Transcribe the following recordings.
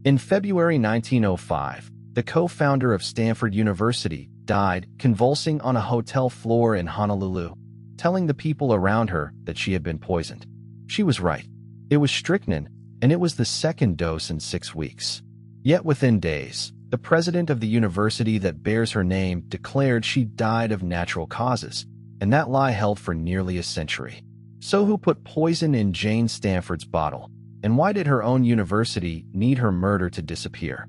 In February 1905, the co-founder of Stanford University died convulsing on a hotel floor in Honolulu, telling the people around her that she had been poisoned. She was right. It was strychnine, and it was the second dose in 6 weeks. Yet within days, the president of the university that bears her name declared she died of natural causes, and that lie held for nearly a century. So who put poison in Jane Stanford's bottle? And why did her own university need her murder to disappear?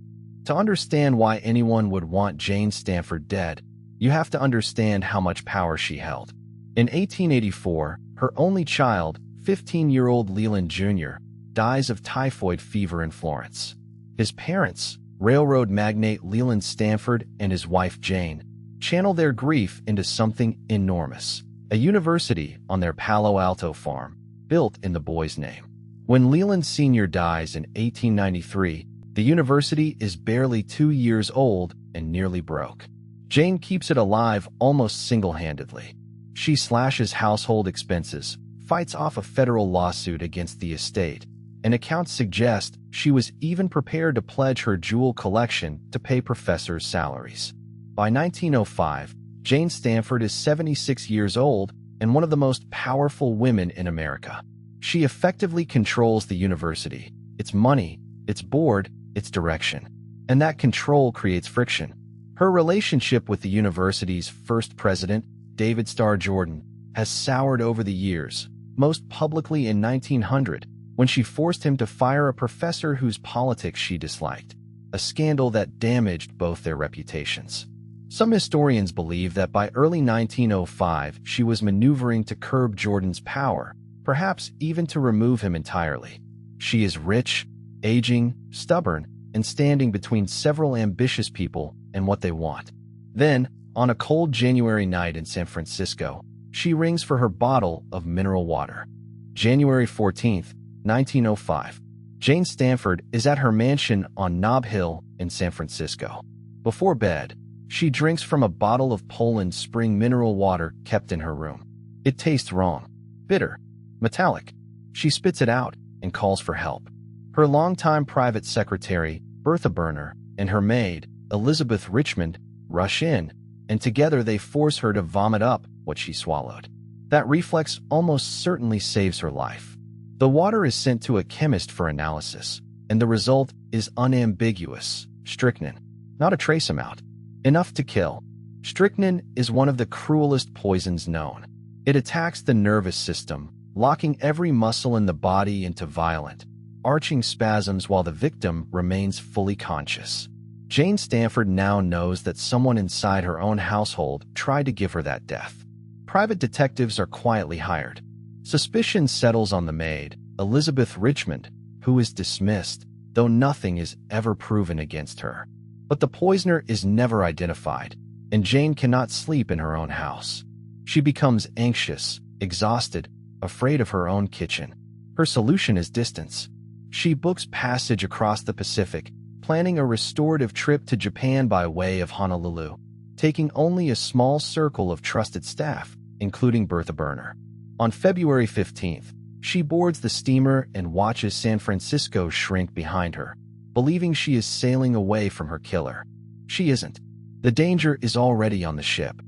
To understand why anyone would want Jane Stanford dead, you have to understand how much power she held. In 1884, her only child, 15-year-old Leland Jr., dies of typhoid fever in Florence. His parents, railroad magnate Leland Stanford and his wife Jane, channel their grief into something enormous: a university on their Palo Alto farm, built in the boy's name. When Leland Sr. dies in 1893, the university is barely 2 years old and nearly broke. Jane keeps it alive almost single-handedly. She slashes household expenses, fights off a federal lawsuit against the estate, and accounts suggest she was even prepared to pledge her jewel collection to pay professors' salaries. By 1905, Jane Stanford is 76 years old and one of the most powerful women in America. She effectively controls the university, its money, its board, its direction. And that control creates friction. Her relationship with the university's first president, David Starr Jordan, has soured over the years, most publicly in 1900, when she forced him to fire a professor whose politics she disliked, a scandal that damaged both their reputations. Some historians believe that by early 1905 she was maneuvering to curb Jordan's power, perhaps even to remove him entirely. She is rich, aging, stubborn, and standing between several ambitious people and what they want. Then, on a cold January night in San Francisco, she rings for her bottle of mineral water. January 14th, 1905. Jane Stanford is at her mansion on Nob Hill in San Francisco. Before bed, she drinks from a bottle of Poland spring mineral water kept in her room. It tastes wrong, bitter, metallic. She spits it out and calls for help. Her longtime private secretary, Bertha Berner, and her maid, Elizabeth Richmond, rush in, and together they force her to vomit up what she swallowed. That reflex almost certainly saves her life. The water is sent to a chemist for analysis, and the result is unambiguous: strychnine. Not a trace amount. Enough to kill. Strychnine is one of the cruelest poisons known. It attacks the nervous system, locking every muscle in the body into violent, arching spasms while the victim remains fully conscious. Jane Stanford now knows that someone inside her own household tried to give her that death. Private detectives are quietly hired. Suspicion settles on the maid, Elizabeth Richmond, who is dismissed, though nothing is ever proven against her. But the poisoner is never identified, and Jane cannot sleep in her own house. She becomes anxious, exhausted, afraid of her own kitchen. Her solution is distance. She books passage across the Pacific, planning a restorative trip to Japan by way of Honolulu, taking only a small circle of trusted staff, including Bertha Berner. On February 15th, she boards the steamer and watches San Francisco shrink behind her, believing she is sailing away from her killer. She isn't. The danger is already on the ship.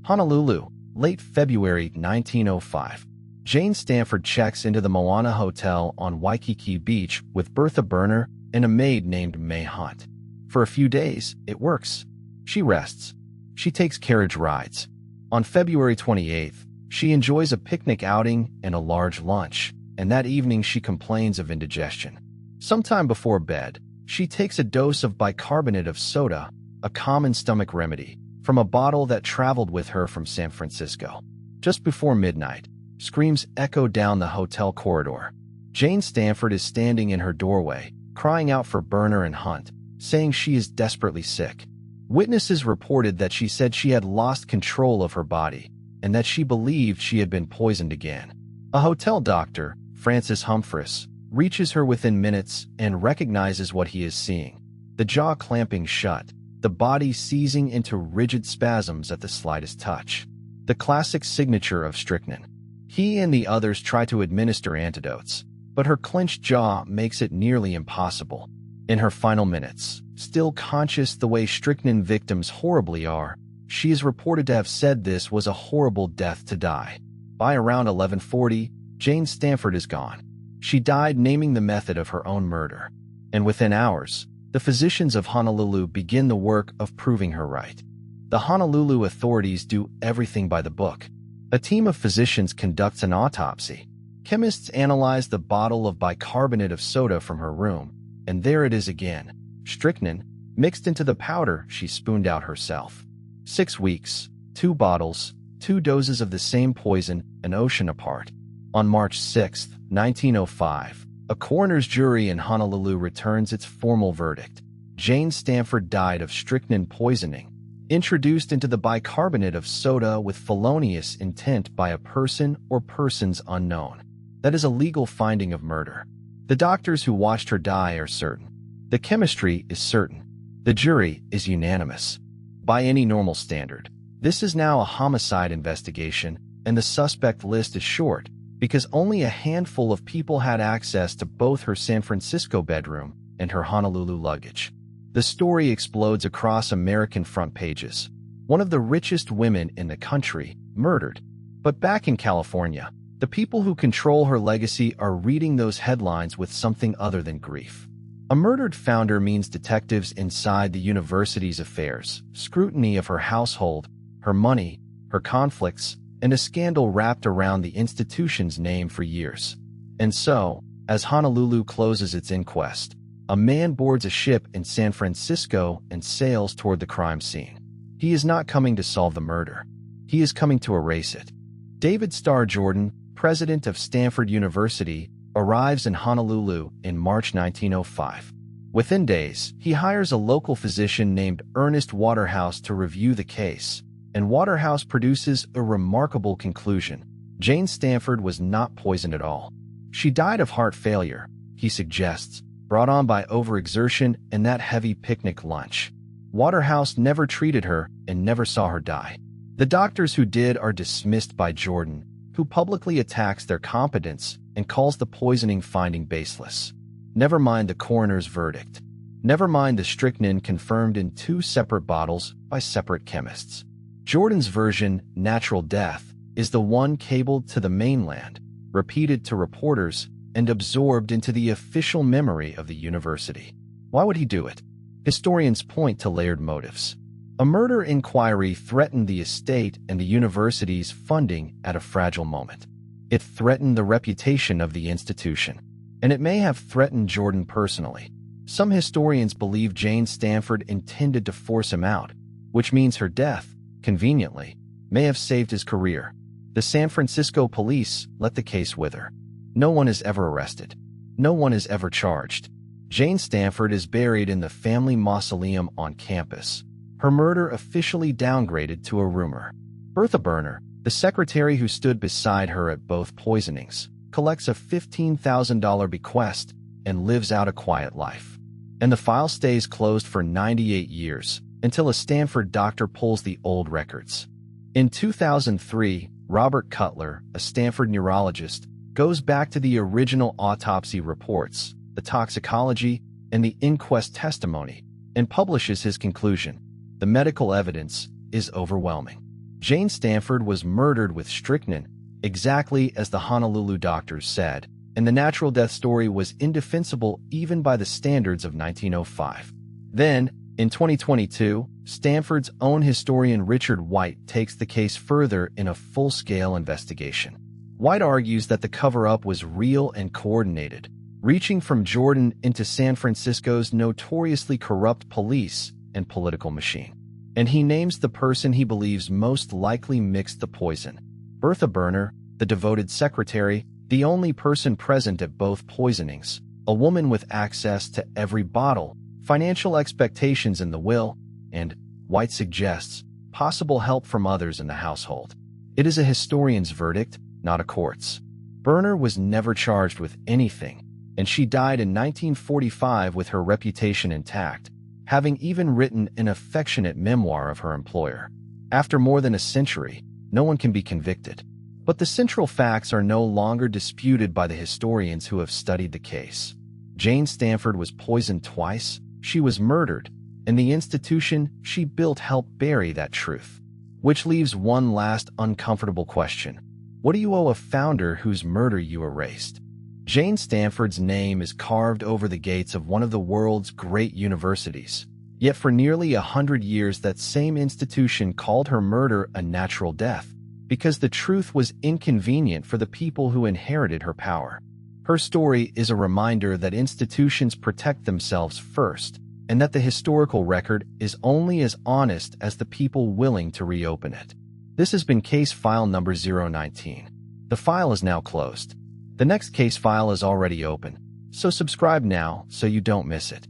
Honolulu, late February 1905. Jane Stanford checks into the Moana Hotel on Waikiki Beach with Bertha Berner and a maid named May Hunt. For a few days, it works. She rests. She takes carriage rides. On February 28th, she enjoys a picnic outing and a large lunch, and that evening she complains of indigestion. Sometime before bed, she takes a dose of bicarbonate of soda, a common stomach remedy, from a bottle that traveled with her from San Francisco. Just before midnight, screams echo down the hotel corridor. Jane Stanford is standing in her doorway, crying out for Berner and Hunt, saying she is desperately sick. Witnesses reported that she said she had lost control of her body, and that she believed she had been poisoned again. A hotel doctor, Francis Humphreys, reaches her within minutes and recognizes what he is seeing: the jaw clamping shut, the body seizing into rigid spasms at the slightest touch. The classic signature of strychnine. He and the others try to administer antidotes, but her clenched jaw makes it nearly impossible. In her final minutes, still conscious the way strychnine victims horribly are, she is reported to have said this was a horrible death to die. By around 11:40, Jane Stanford is gone. She died naming the method of her own murder. And within hours, the physicians of Honolulu begin the work of proving her right. The Honolulu authorities do everything by the book. A team of physicians conducts an autopsy. Chemists analyze the bottle of bicarbonate of soda from her room, and there it is again, strychnine, mixed into the powder she spooned out herself. 6 weeks, 2 bottles, 2 doses of the same poison, an ocean apart. On March 6, 1905, a coroner's jury in Honolulu returns its formal verdict. Jane Stanford died of strychnine poisoning, introduced into the bicarbonate of soda with felonious intent by a person or persons unknown. That is a legal finding of murder. The doctors who watched her die are certain. The chemistry is certain. The jury is unanimous. By any normal standard, this is now a homicide investigation, and the suspect list is short because only a handful of people had access to both her San Francisco bedroom and her Honolulu luggage. The story explodes across American front pages. One of the richest women in the country, murdered. But back in California, the people who control her legacy are reading those headlines with something other than grief. A murdered founder means detectives inside the university's affairs, scrutiny of her household, her money, her conflicts, and a scandal wrapped around the institution's name for years. And so, as Honolulu closes its inquest, a man boards a ship in San Francisco and sails toward the crime scene. He is not coming to solve the murder. He is coming to erase it. David Starr Jordan, president of Stanford University, arrives in Honolulu in March 1905. Within days, he hires a local physician named Ernest Waterhouse to review the case, and Waterhouse produces a remarkable conclusion. Jane Stanford was not poisoned at all. She died of heart failure, he suggests, brought on by overexertion and that heavy picnic lunch. Waterhouse never treated her and never saw her die. The doctors who did are dismissed by Jordan, who publicly attacks their competence and calls the poisoning finding baseless. Never mind the coroner's verdict. Never mind the strychnine confirmed in 2 separate bottles by separate chemists. Jordan's version, natural death, is the one cabled to the mainland, repeated to reporters, and absorbed into the official memory of the university. Why would he do it? Historians point to layered motives. A murder inquiry threatened the estate and the university's funding at a fragile moment. It threatened the reputation of the institution, and it may have threatened Jordan personally. Some historians believe Jane Stanford intended to force him out, which means her death, conveniently, may have saved his career. The San Francisco police let the case wither. No one is ever arrested. No one is ever charged. Jane Stanford is buried in the family mausoleum on campus. Her murder officially downgraded to a rumor. Bertha Berner, the secretary who stood beside her at both poisonings, collects a $15,000 bequest and lives out a quiet life. And the file stays closed for 98 years, until a Stanford doctor pulls the old records. In 2003, Robert Cutler, a Stanford neurologist, goes back to the original autopsy reports, the toxicology, and the inquest testimony, and publishes his conclusion. The medical evidence is overwhelming. Jane Stanford was murdered with strychnine, exactly as the Honolulu doctors said, and the natural death story was indefensible even by the standards of 1905. Then, in 2022, Stanford's own historian Richard White takes the case further in a full-scale investigation. White argues that the cover-up was real and coordinated, reaching from Jordan into San Francisco's notoriously corrupt police and political machine. And he names the person he believes most likely mixed the poison. Bertha Berner, the devoted secretary, the only person present at both poisonings, a woman with access to every bottle, financial expectations in the will, and, White suggests, possible help from others in the household. It is a historian's verdict, not a court's. Berner was never charged with anything, and she died in 1945 with her reputation intact, having even written an affectionate memoir of her employer. After more than a century, no one can be convicted. But the central facts are no longer disputed by the historians who have studied the case. Jane Stanford was poisoned twice, she was murdered, and the institution she built helped bury that truth. Which leaves one last uncomfortable question. What do you owe a founder whose murder you erased? Jane Stanford's name is carved over the gates of one of the world's great universities. Yet for nearly 100 years that same institution called her murder a natural death, because the truth was inconvenient for the people who inherited her power. Her story is a reminder that institutions protect themselves first, and that the historical record is only as honest as the people willing to reopen it. This has been case file number 019. The file is now closed. The next case file is already open, so subscribe now so you don't miss it.